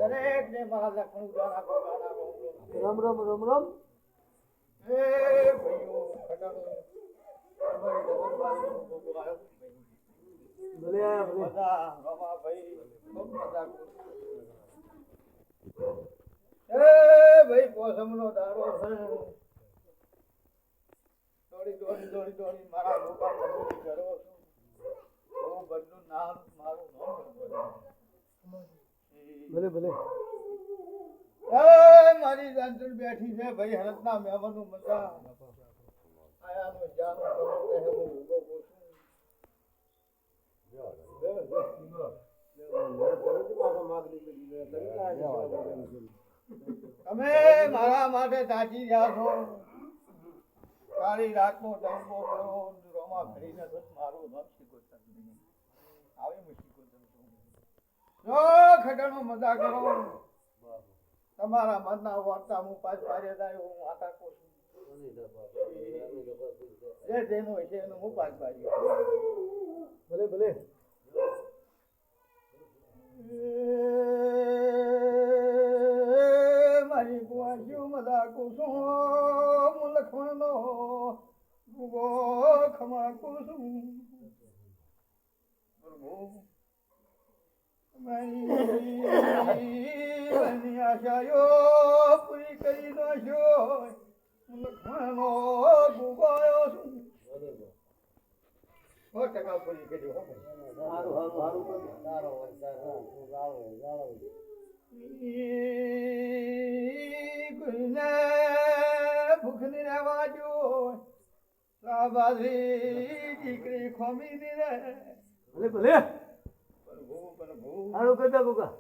દરેક ને મારા લખણ ગાના ગાના રામ રામ રામ રામ. એ ભાઈઓ ખટાણો તમારી જગતવાસનો ભોગો આવ્યો ભલે આયા ભલે. બધા રમા ભાઈ ખૂબ મજા કરું એ ભાઈ કોસમનો દાડો છે દોડી મારા મોટા મજૂરી કરો છું હું બધું નામ મારું નામ ભલે ભલે. એ મારી જાનચર બેઠી છે ભાઈ હરતના મહેમાનો મજા આયાનો જાનો કરો રહે હું ઉભો છું તમે મારા માટે તાજી રહ્યા છો કાળી રાતનો ડંકો કરો રોમા ફરીને મારું નામ શીખોતર નહીં આવી હું શીખોતર છું જો ખટાણો મજા કરો તમારા મનના વાર્તા હું પાછ પાડે જાય હું આતા કહું છું જે જેનું હોય છે એનું હું પાછ પાડી ભલે ભલે. મારી કુવાશીઓ મજા કુસુમ લખવાનો ભૂગો ખમા કુસુમ મારી આશાયો પૂરી કરી દોશો લખવાનો ભૂગો આવ્યો છું 100% પૂરી કરી હો સારું સારું સારું કર. સારો હોય સારો ગાળો ગાળો. કોઈને ભૂખ ની રહેવા જો સાબાજી દીકરી ખોમી ની રે ભલે ભલે. પ્રભુ સારું કરતા ભૂકા.